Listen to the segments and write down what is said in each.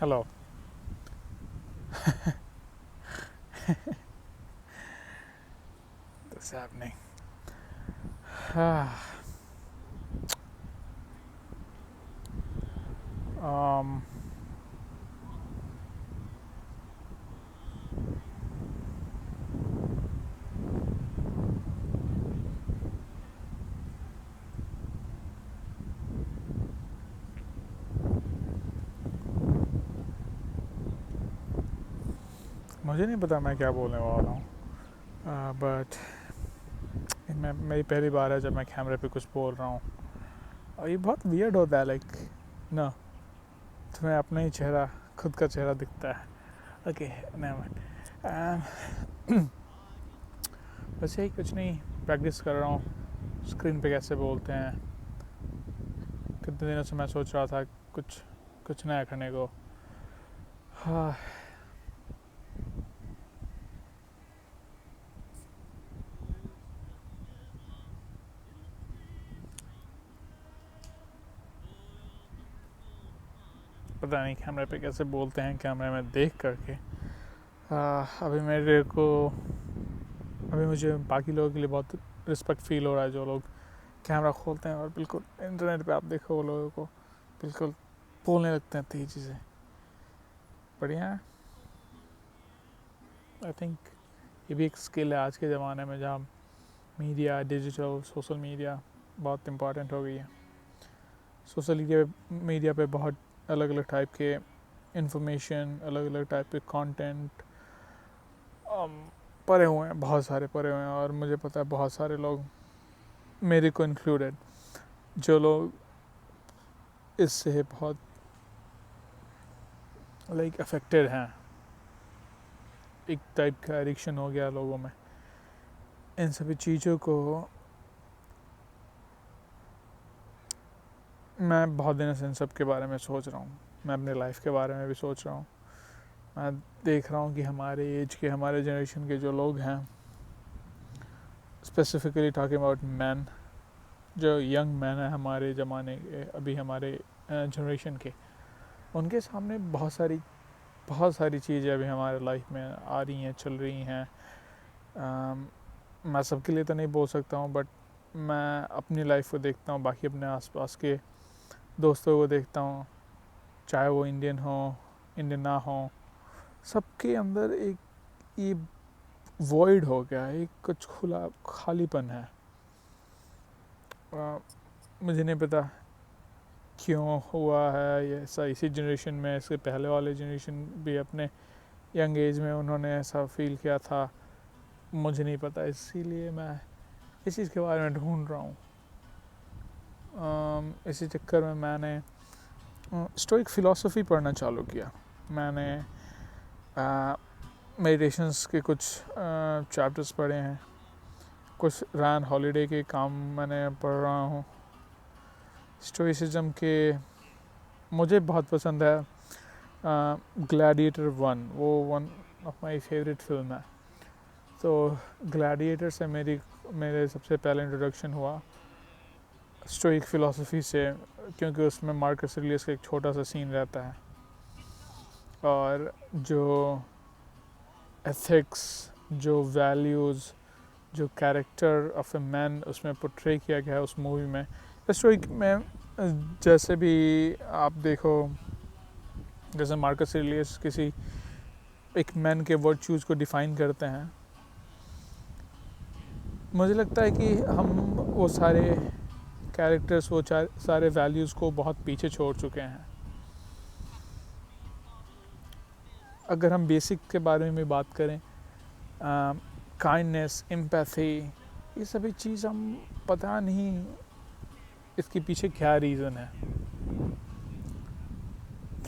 Hello. This is happening. um, मुझे नहीं पता मैं क्या बोलने वाला हूँ, बट मेरी पहली बार है जब मैं कैमरे पे कुछ बोल रहा हूँ और ये बहुत वियर्ड होता है। लाइक ना तुम्हें अपना ही चेहरा, खुद का चेहरा दिखता है। ओके, वैसे ही कुछ नहीं, प्रैक्टिस कर रहा हूँ स्क्रीन पे कैसे बोलते हैं। कितने दिनों से मैं सोच रहा था कुछ नया करने को। हाँ, पता नहीं कैमरे पे कैसे बोलते हैं कैमरे में देख करके। अभी मुझे बाकी लोगों के लिए बहुत रिस्पेक्ट फील हो रहा है जो लोग कैमरा खोलते हैं और बिल्कुल इंटरनेट पे आप देखो वो लोगों को बिल्कुल बोलने लगते हैं तेजी से। बढ़िया है। आई थिंक ये भी एक स्किल है आज के ज़माने में जहाँ मीडिया, डिजिटल, सोशल मीडिया बहुत इम्पॉर्टेंट हो गई है। सोशल मीडिया पे बहुत अलग अलग टाइप के इंफॉर्मेशन, अलग अलग टाइप के कंटेंट पड़े हुए हैं, बहुत सारे पड़े हुए हैं। और मुझे पता है बहुत सारे लोग, मेरे को इंक्लूडेड, जो लोग इससे बहुत लाइक अफेक्टेड हैं। एक टाइप का एडिक्शन हो गया लोगों में इन सभी चीज़ों को। मैं बहुत दिनों से इन सब के बारे में सोच रहा हूँ। मैं अपने लाइफ के बारे में भी सोच रहा हूँ। मैं देख रहा हूँ कि हमारे एज के, हमारे जनरेशन के जो लोग हैं, स्पेसिफिकली टॉकिंग अबाउट मैन, जो यंग मैन है हमारे ज़माने के, अभी हमारे जनरेशन के, उनके सामने बहुत सारी चीज़ें अभी हमारे लाइफ में आ रही हैं, चल रही हैं। मैं सबके लिए तो नहीं बोल सकता हूँ, बट मैं अपनी लाइफ को देखता हूँ, बाकी अपने आसपास के दोस्तों को देखता हूँ, चाहे वो इंडियन हो, इंडियन ना हो, सबके अंदर एक ये वॉइड हो गया है, एक कुछ खुला खालीपन है। मुझे नहीं पता क्यों हुआ है ये ऐसा इसी जनरेशन में। इसके पहले वाले जनरेशन भी अपने यंग एज में उन्होंने ऐसा फील किया था, मुझे नहीं पता। इसीलिए मैं इस चीज़ के बारे में ढूंढ रहा हूँ। इसी चक्कर में मैंने स्टोइक फ़िलॉसफ़ी पढ़ना चालू किया। मैंने मेडिटेशंस के कुछ चैप्टर्स पढ़े हैं, कुछ रैन हॉलिडे के काम मैंने पढ़ रहा हूँ। स्टोइसिज्म के मुझे बहुत पसंद है ग्लैडिएटर 1, वो one of my favourite film है। तो ग्लैडिएटर से मेरे सबसे पहले इंट्रोडक्शन हुआ स्टोइक फ़िलॉसफ़ी से, क्योंकि उसमें मार्कस ऑरेलियस का एक छोटा सा सीन रहता है और जो एथिक्स, जो वैल्यूज़, जो कैरेक्टर ऑफ ए मैन उसमें पोर्ट्रे किया गया है उस मूवी में। स्टोइक में जैसे भी आप देखो, जैसे मार्कस ऑरेलियस किसी एक मैन के वर्च्यूज़ को डिफ़ाइन करते हैं, मुझे लगता है कि हम वो सारे कैरेक्टर्स, वो सारे वैल्यूज़ को बहुत पीछे छोड़ चुके हैं। अगर हम बेसिक के बारे में बात करें, काइंडनेस, एम्पैथी, ये सभी चीज़ हम पता नहीं इसके पीछे क्या रीज़न है,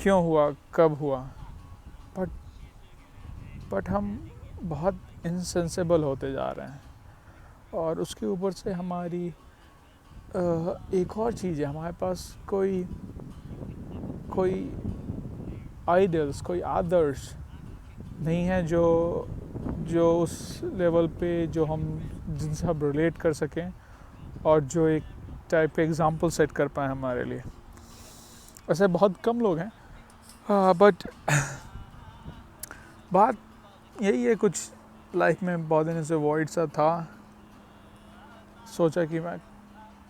क्यों हुआ, कब हुआ, बट हम बहुत इनसेंसिबल होते जा रहे हैं। और उसके ऊपर से हमारी एक और चीज़ है, हमारे पास कोई आइडल्स, कोई आदर्श नहीं है जो उस लेवल पे जो हम जिनसे हम रिलेट कर सकें और जो एक टाइप के एग्जांपल सेट कर पाए हमारे लिए। वैसे बहुत कम लोग हैं बट बात यही है, कुछ लाइफ में बहुत दिन से वॉइड सा था। सोचा कि मैं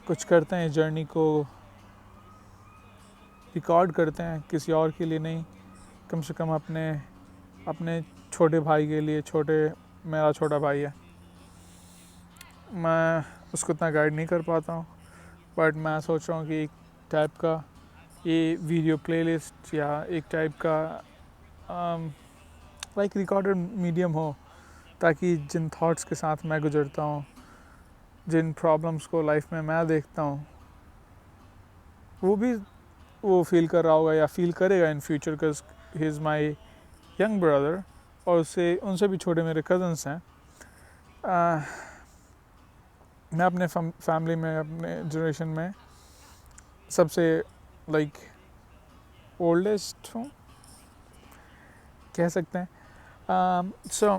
कुछ करते हैं, जर्नी को रिकॉर्ड करते हैं, किसी और के लिए नहीं, कम से कम अपने अपने छोटे भाई के लिए। मेरा छोटा भाई है, मैं उसको इतना गाइड नहीं कर पाता हूँ, बट मैं सोच रहा हूँ कि एक टाइप का ये वीडियो प्लेलिस्ट या एक टाइप का लाइक रिकॉर्डेड मीडियम हो, ताकि जिन थॉट्स के साथ मैं गुजरता हूँ, जिन प्रॉब्लम्स को लाइफ में मैं देखता हूँ, वो भी वो फील कर रहा होगा या फील करेगा in future, because he is my young brother, और उससे उनसे भी छोटे मेरे कज़न्स हैं। मैं अपने फैमिली में, अपने जनरेशन में सबसे लाइक ओल्डेस्ट हूँ, कह सकते हैं। सो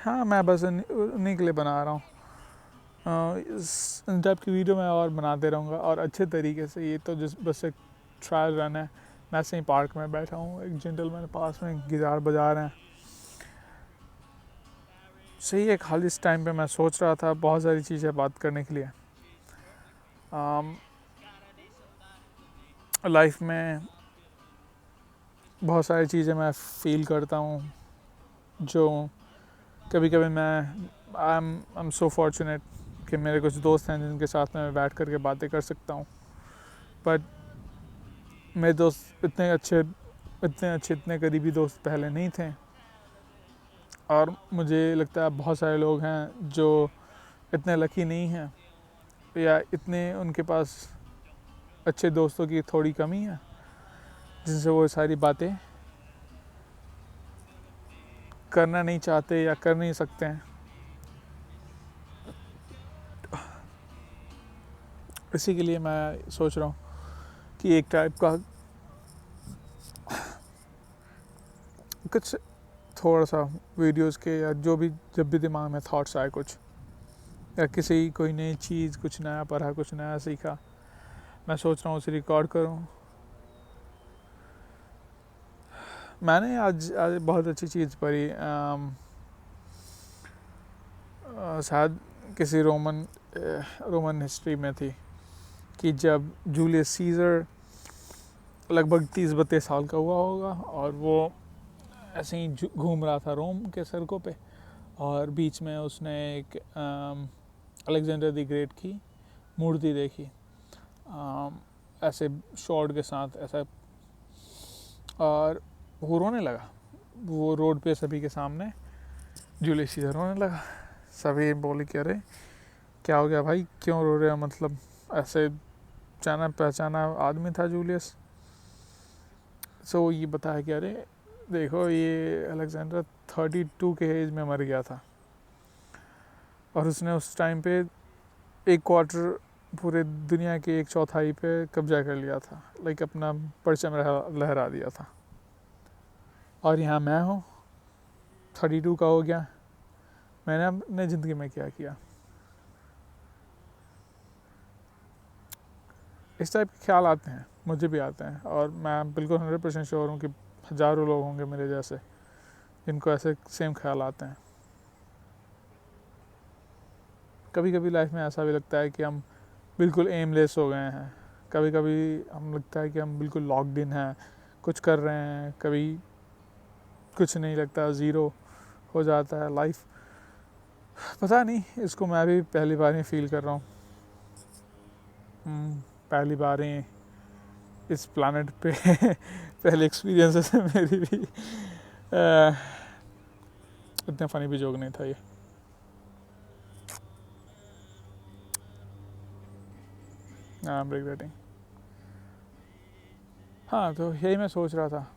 हाँ, मैं बस उन्हीं के लिए बना रहा हूँ। इस टाइप की वीडियो मैं और बनाते रहूँगा, और अच्छे तरीके से। ये तो बस एक ट्रायल रन है। मैं ऐसे ही पार्क में बैठा हूँ, एक जेंटलमैन पास में गिटार बजा रहे हैं, सही है। खाली इस टाइम पे मैं सोच रहा था बहुत सारी चीज़ें बात करने के लिए। लाइफ में बहुत सारी चीज़ें मैं फ़ील करता हूँ, जो कभी कभी मैं आई एम सो फॉर्चुनेट कि मेरे कुछ दोस्त हैं जिनके साथ में मैं बैठ कर के बातें कर सकता हूँ। बट मेरे दोस्त इतने अच्छे, इतने करीबी दोस्त पहले नहीं थे, और मुझे लगता है बहुत सारे लोग हैं जो इतने लकी नहीं हैं, या इतने उनके पास अच्छे दोस्तों की थोड़ी कमी है, जिनसे वो सारी बातें करना नहीं चाहते या कर नहीं सकते हैं। इसी के लिए मैं सोच रहा हूँ कि एक टाइप का कुछ थोड़ा सा वीडियोस के, या जो भी जब भी दिमाग में थॉट्स आए कुछ, या कोई नई चीज़, कुछ नया पढ़ा, कुछ नया सीखा, मैं सोच रहा हूँ उसे रिकॉर्ड करूँ। मैंने आज बहुत अच्छी चीज़ पढ़ी, शायद किसी रोमन हिस्ट्री में थी, कि जब जूलियस सीज़र लगभग 30-32 साल का हुआ होगा, और वो ऐसे ही घूम रहा था रोम के सड़कों पे, और बीच में उसने एक अलेक्जेंडर द ग्रेट की मूर्ति देखी, ऐसे शॉर्ट के साथ ऐसा, और वो रोने लगा। वो रोड पे सभी के सामने जूलियस सीज़र रोने लगा। सभी बोले कि अरे क्या हो गया भाई, क्यों रो रहे हो, मतलब ऐसे जाना पहचाना आदमी था जूलियस। सो ये बताया कि अरे देखो, ये अलेक्जेंडर 32 के एज में मर गया था, और उसने उस टाइम पे 1/4 पूरे दुनिया की 1/4 पे कब्जा कर लिया था, लाइक अपना परचम लहरा दिया था। और यहाँ मैं हूँ 32 का हो गया, मैंने अपने ज़िंदगी में क्या किया। इस टाइप के ख्याल आते हैं, मुझे भी आते हैं, और मैं बिल्कुल 100% श्योर हूँ कि हज़ारों लोग होंगे मेरे जैसे जिनको ऐसे सेम ख्याल आते हैं। कभी कभी लाइफ में ऐसा भी लगता है कि हम बिल्कुल एमलेस हो गए हैं, कभी कभी हम लगता है कि हम बिल्कुल लॉक्ड इन हैं, कुछ कर रहे हैं, कभी कुछ नहीं लगता, ज़ीरो हो जाता है लाइफ। पता नहीं, इसको मैं भी पहली बार ही फील कर रहा हूँ। पहली बार ही इस प्लानट पे पहले एक्सपीरियंस है मेरी भी। इतना फनी भी जोक नहीं था ये। I am regretting. हाँ, तो यही मैं सोच रहा था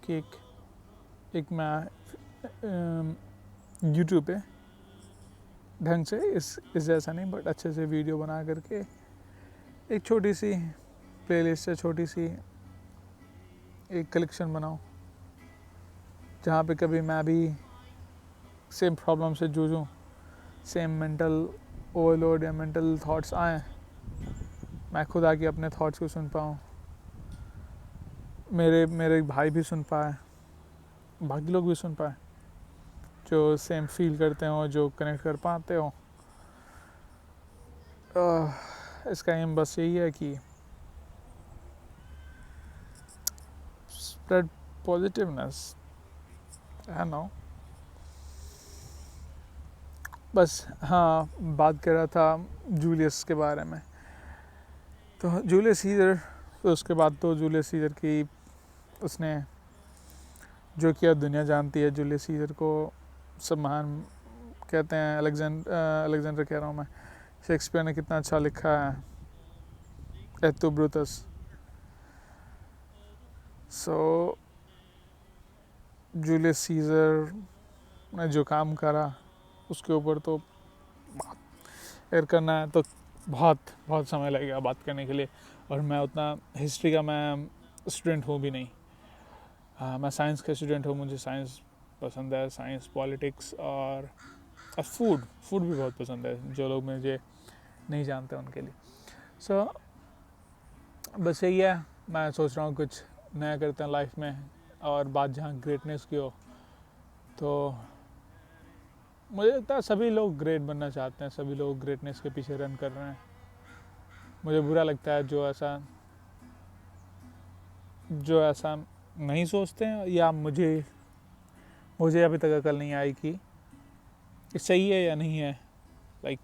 कि एक मैं यूट्यूब पे ढंग से इस जैसा नहीं, बट अच्छे से वीडियो बना करके एक छोटी सी प्लेलिस्ट से छोटी सी एक कलेक्शन बनाऊं, जहाँ पे कभी मैं भी सेम प्रॉब्लम से जूझूं, सेम मेंटल ओवरलोड या मेंटल थॉट्स आए, मैं खुद आके अपने थॉट्स को सुन पाऊँ, मेरे भाई भी सुन पाए, बाकी लोग भी सुन पाए, जो सेम फील करते हो, जो कनेक्ट कर पाते हो। इसका एम बस यही है कि स्प्रेड पॉजिटिवनेस, है नो। बस हाँ, बात कर रहा था जूलियस के बारे में। तो जूलियस सीजर, तो उसके बाद तो जूलियस सीजर की उसने जो किया दुनिया जानती है। जूलियस सीजर को सब महान कहते हैं। अलेक्जेंडर कह रहा हूँ मैं, शेक्सपियर ने कितना अच्छा लिखा है, एथो ब्रूटस। सो जूलियस सीजर ने जो काम करा उसके ऊपर तो बात अगर करना है तो बहुत बहुत समय लगेगा बात करने के लिए। और मैं उतना हिस्ट्री का मैं स्टूडेंट हूँ भी नहीं। मैं साइंस का स्टूडेंट हूँ, मुझे साइंस पसंद है, साइंस, पॉलिटिक्स और फूड भी बहुत पसंद है, जो लोग मुझे नहीं जानते उनके लिए। सो बस यही है, मैं सोच रहा हूँ कुछ नया करते हैं लाइफ में। और बात जहाँ ग्रेटनेस की हो, तो मुझे लगता है सभी लोग ग्रेट बनना चाहते हैं, सभी लोग ग्रेटनेस के पीछे रन कर रहे हैं। मुझे बुरा लगता है जो ऐसा नहीं सोचते हैं, या मुझे अभी तक अकल नहीं आई कि सही है या नहीं है। Like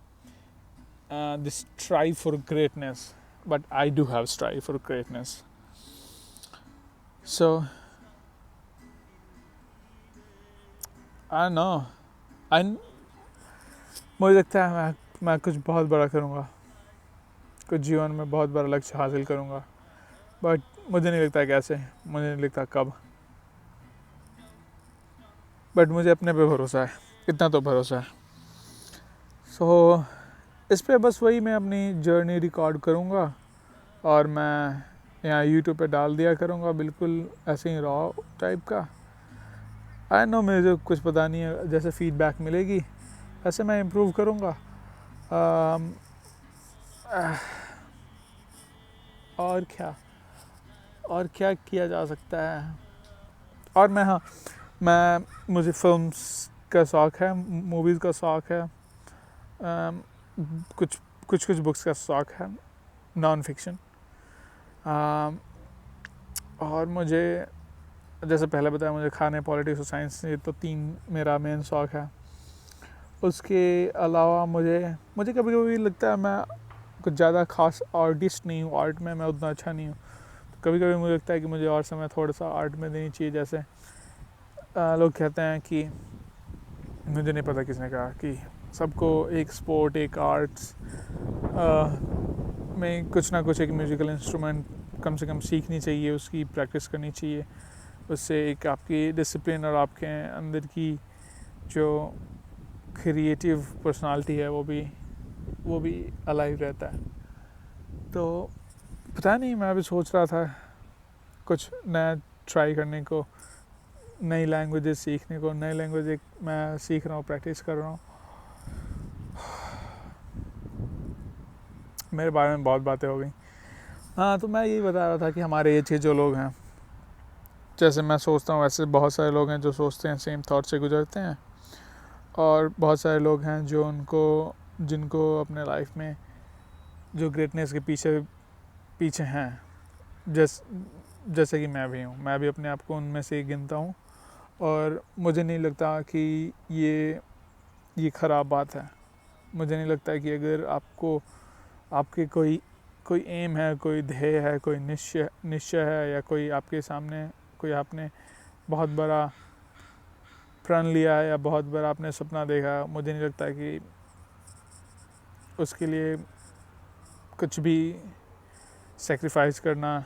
this strive for greatness, but I do have strive for greatness. So I know, I मुझे लगता है मैं कुछ बहुत बड़ा करूँगा, कुछ जीवन में बहुत बड़ा लक्ष्य हासिल करूँगा, बट मुझे नहीं लगता कैसे, मुझे नहीं लगता कब। बट मुझे अपने पे भरोसा है, इतना तो भरोसा है। सो इस पे बस वही मैं अपनी जर्नी रिकॉर्ड करूँगा और मैं यहाँ यूट्यूब पे डाल दिया करूँगा, बिल्कुल ऐसे ही रॉ टाइप का। आई नो मुझे कुछ पता नहीं है, जैसे फीडबैक मिलेगी ऐसे मैं इम्प्रूव करूँगा। और क्या किया जा सकता है। और मुझे फिल्म्स का शौक़ है, मूवीज़ का शौक़ है, कुछ बुक्स का शौक़ है, नॉन फिक्शन। और मुझे जैसे पहले बताया, मुझे खाने, पॉलिटिक्स और साइंस, ये तो 3 मेरा मेन शौक़ है। उसके अलावा मुझे कभी कभी लगता है मैं कुछ ज़्यादा खास आर्टिस्ट नहीं हूँ, आर्ट में मैं उतना अच्छा नहीं हूँ। तो कभी कभी मुझे लगता है कि मुझे और समय थोड़ा सा आर्ट में देनी चाहिए। जैसे लोग कहते हैं कि, मुझे नहीं पता किसने कहा कि सबको एक स्पोर्ट, एक आर्ट्स में कुछ ना कुछ एक म्यूज़िकल इंस्ट्रूमेंट कम से कम सीखनी चाहिए, उसकी प्रैक्टिस करनी चाहिए। उससे एक आपकी डिसिप्लिन और आपके अंदर की जो क्रिएटिव पर्सनालिटी है वो भी अलाइव रहता है। तो पता नहीं, मैं अभी सोच रहा था कुछ नया ट्राई करने को, नई लैंग्वेजेस सीखने को। नई लैंग्वेज मैं सीख रहा हूँ, प्रैक्टिस कर रहा हूँ। मेरे बारे में बहुत बातें हो गई। हाँ, तो मैं यही बता रहा था कि हमारे एज के जो लोग हैं, जैसे मैं सोचता हूँ वैसे बहुत सारे लोग हैं जो सोचते हैं, सेम थॉट से गुजरते हैं। और बहुत सारे लोग हैं जिनको अपने लाइफ में जो ग्रेटनेस के पीछे हैं, जैसे कि मैं भी हूँ, मैं भी अपने आप को उनमें से गिनता हूँ। और मुझे नहीं लगता कि ये ख़राब बात है। मुझे नहीं लगता कि अगर आपके कोई एम है, कोई ध्येय है, कोई निश्चय है, या कोई आपके सामने कोई आपने बहुत बड़ा प्रण लिया है या बहुत बड़ा आपने सपना देखा, मुझे नहीं लगता कि उसके लिए कुछ भी सेक्रीफाइस करना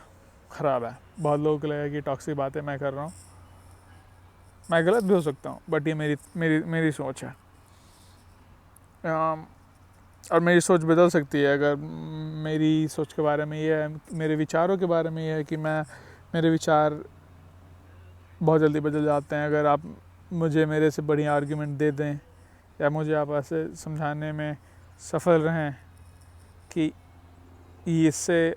ख़राब है। बहुत लोगों को लगेगा कि टॉक्सिक बातें मैं कर रहा हूँ, मैं गलत भी हो सकता हूँ, बट ये मेरी सोच है। और मेरी सोच बदल सकती है। अगर मेरी सोच के बारे में ये है, मेरे विचारों के बारे में ये है कि मेरे विचार बहुत जल्दी बदल जाते हैं। अगर आप मुझे मेरे से बड़ी आर्ग्यूमेंट दे दें, या मुझे आप ऐसे समझाने में सफल रहें कि इससे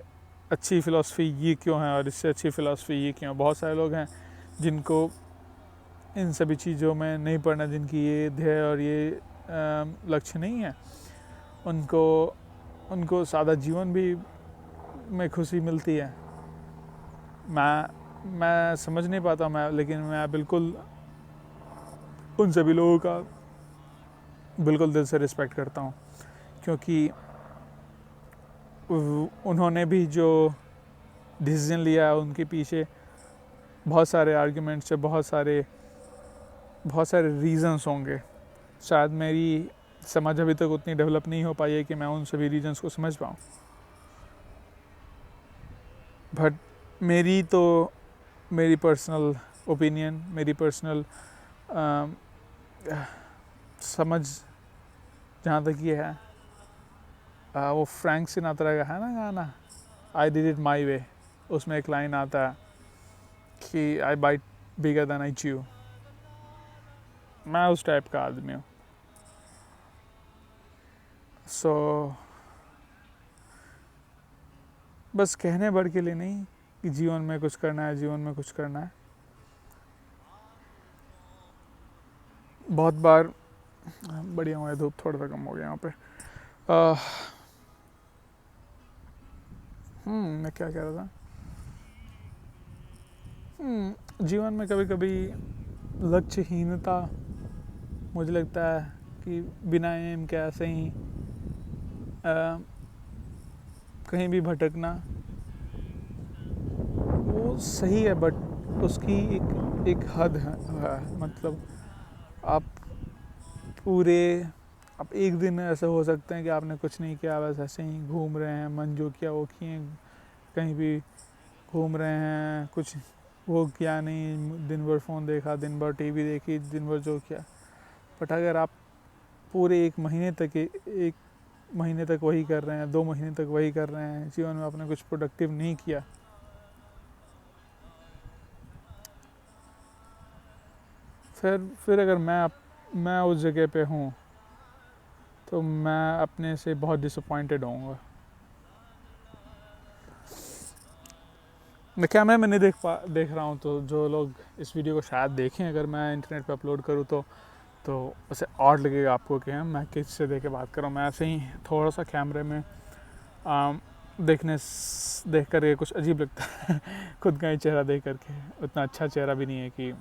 अच्छी फ़िलासफ़ी ये क्यों है और इससे अच्छी फ़िलासफ़ी ये क्यों है। बहुत सारे लोग हैं जिनको इन सभी चीज़ों में नहीं पढ़ना, जिनकी ये ध्येय और ये लक्ष्य नहीं है, उनको सादा जीवन भी में खुशी मिलती है। मैं समझ नहीं पाता लेकिन मैं बिल्कुल उन सभी लोगों का बिल्कुल दिल से रिस्पेक्ट करता हूँ, क्योंकि उन्होंने भी जो डिसीजन लिया है उनके पीछे बहुत सारे आर्ग्यूमेंट्स से बहुत सारे रीज़न्स होंगे। शायद मेरी समझ अभी तक उतनी डेवलप नहीं हो पाई है कि मैं उन सभी रीजन्स को समझ पाऊँ, बट मेरी पर्सनल ओपिनियन, मेरी पर्सनल समझ जहाँ तक ये है, वो फ्रैंक सिनात्रा का है ना गाना आई डिड इट माई वे, उसमें एक लाइन आता है कि I bite bigger than I chew. मैं उस टाइप का आदमी हूँ। सो बस कहने भर के लिए नहीं कि जीवन में कुछ करना है, जीवन में कुछ करना है। बहुत बार बढ़िया हुआ है, धूप थोड़ा सा कम हो गया यहाँ पे। मैं क्या कह रहा था, जीवन में कभी कभी लक्ष्यहीनता, मुझे लगता है कि बिना एम के ऐसे ही कहीं भी भटकना वो सही है, बट उसकी एक हद है। मतलब आप एक दिन ऐसा हो सकते हैं कि आपने कुछ नहीं किया, बस ऐसे ही घूम रहे हैं, मन जो किया वो किए, कहीं भी घूम रहे हैं, कुछ वो किया नहीं, दिन भर फ़ोन देखा, दिन भर टीवी देखी, दिन भर जो किया। बट अगर आप पूरे एक महीने तक वही कर रहे हैं, 2 महीने तक वही कर रहे हैं, जीवन में आपने कुछ प्रोडक्टिव नहीं किया, फिर अगर मैं उस जगह पे हूँ तो मैं अपने से बहुत डिसअपॉइंटेड होऊंगा। मैं कैमरे में नहीं देख रहा हूँ, तो जो लोग इस वीडियो को शायद देखें, अगर मैं इंटरनेट पे अपलोड करूँ तो उसे ऑड लगेगा आपको कि मैं किससे देख के बात कर रहा हूँ। मैं ऐसे ही थोड़ा सा कैमरे में देख करके कुछ अजीब लगता है खुद का ही चेहरा देख करके। उतना अच्छा चेहरा भी नहीं है कि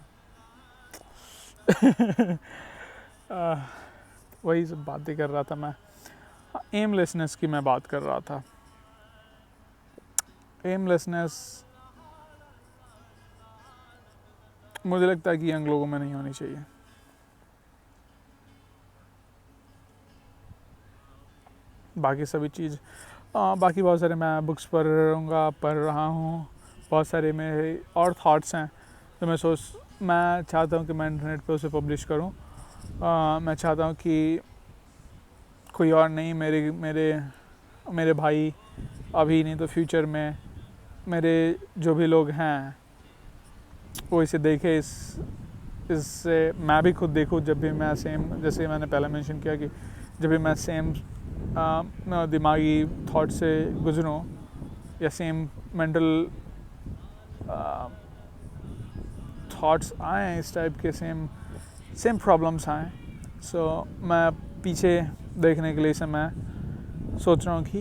वही सब बातें कर रहा था मैं। एमलेसनेस की मैं बात कर रहा था। एमलेसनेस मुझे लगता है कि यंग लोगों में नहीं होनी चाहिए। बाकी सभी चीज़ बाकी बहुत सारे मैं बुक्स पढ़ रहा हूँ, बहुत सारे मेरे और थॉट्स हैं तो मैं चाहता हूँ कि मैं इंटरनेट पे उसे पब्लिश करूँ। मैं चाहता हूँ कि कोई और नहीं, मेरे भाई, अभी नहीं तो फ्यूचर में मेरे जो भी लोग हैं वो इसे देखे, इससे मैं भी खुद देखूँ। जब भी मैं जैसे मैंने पहले मेंशन किया कि जब भी मैं सेम दिमागी थॉट से गुजरूँ या सेम मेंटल थॉट्स आए, इस टाइप के सेम प्रॉब्लम्स आए, सो मैं पीछे देखने के लिए इसे मैं सोच रहा हूँ कि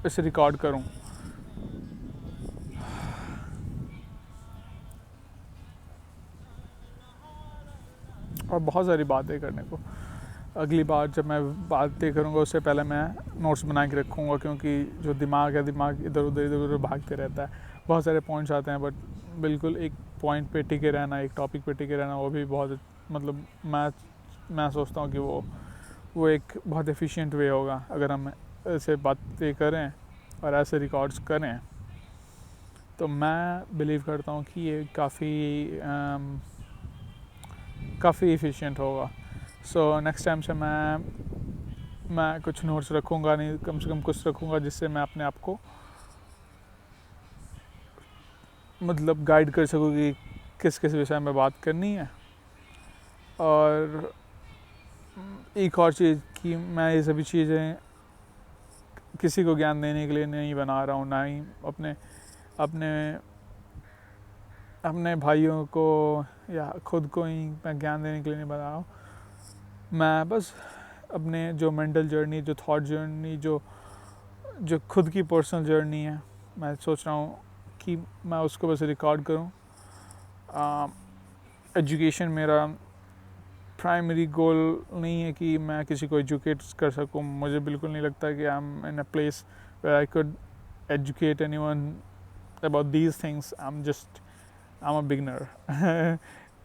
इसे रिकॉर्ड करूँ। और बहुत सारी बातें करने को। अगली बार जब मैं बातें करूँगा उससे पहले मैं नोट्स बना के रखूँगा, क्योंकि जो दिमाग इधर उधर भागते रहता है। बहुत सारे पॉइंट्स आते हैं, बट बिल्कुल एक पॉइंट पे टिके रहना, एक टॉपिक पे टिके रहना, वो भी बहुत मतलब मैं सोचता हूँ कि वो एक बहुत एफिशिएंट वे होगा अगर हम ऐसे बातें करें और ऐसे रिकॉर्ड्स करें। तो मैं बिलीव करता हूँ कि ये काफ़ी एफिशिएंट होगा। सो नेक्स्ट टाइम से मैं कुछ नोट्स रखूँगा, नहीं कम से कम कुछ रखूँगा जिससे मैं अपने आप को मतलब गाइड कर सकूँ कि किस विषय में बात करनी है। और एक और चीज़ कि मैं ये सभी चीज़ें किसी को ज्ञान देने के लिए नहीं बना रहा हूँ, ना ही अपने अपने अपने भाइयों को या खुद को ही मैं ज्ञान देने के लिए नहीं बना रहा हूँ। मैं बस अपने जो मेंटल जर्नी, जो थॉट जर्नी, जो जो खुद की पर्सनल जर्नी है, मैं सोच रहा हूँ कि मैं उसको बस रिकॉर्ड करूँ। एजुकेशन मेरा प्राइमरी गोल नहीं है कि मैं किसी को एजुकेट कर सकूँ। मुझे बिल्कुल नहीं लगता कि I am in a place where I could educate anyone about these things. I am a beginner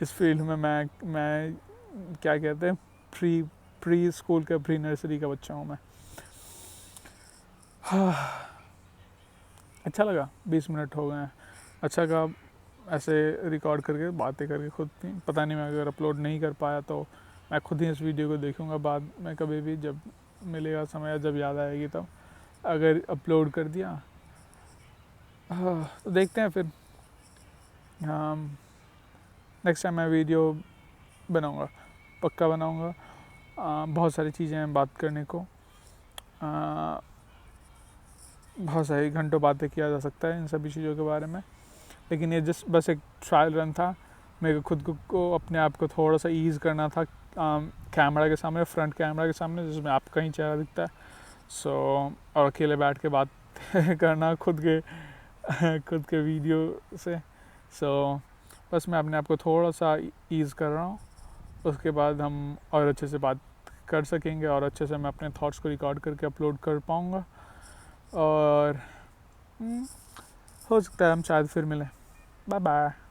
इस फील्ड में। मैं क्या कहते हैं, प्री स्कूल का, प्री नर्सरी का बच्चा हूँ मैं। अच्छा लगा, 20 मिनट हो गए हैं। अच्छा का ऐसे रिकॉर्ड करके बातें करके खुद ही। पता नहीं, मैं अगर अपलोड नहीं कर पाया तो मैं खुद ही इस वीडियो को देखूँगा बाद में कभी भी, जब मिलेगा समय, जब याद आएगी तब। अगर अपलोड कर दिया तो देखते हैं फिर। नेक्स्ट टाइम मैं वीडियो बनाऊँगा, पक्का बनाऊँगा। बहुत सारी चीज़ें हैं बात करने को, बहुत सारी घंटों बातें किया जा सकता है इन सभी चीज़ों के बारे में। लेकिन ये जस्ट बस एक ट्रायल रन था। मेरे को खुद को अपने आप को थोड़ा सा ईज़ करना था कैमरा के सामने, फ्रंट कैमरा के सामने, जिसमें आपका ही चेहरा दिखता है। और अकेले बैठ के बात करना खुद के वीडियो से। बस मैं अपने आप को थोड़ा सा ईज़ कर रहा हूँ। उसके बाद हम और अच्छे से बात कर सकेंगे और अच्छे से मैं अपने थॉट्स को रिकॉर्ड करके अपलोड कर पाऊँगा। और हो सकता है हम शायद फिर मिलें। Bye bye.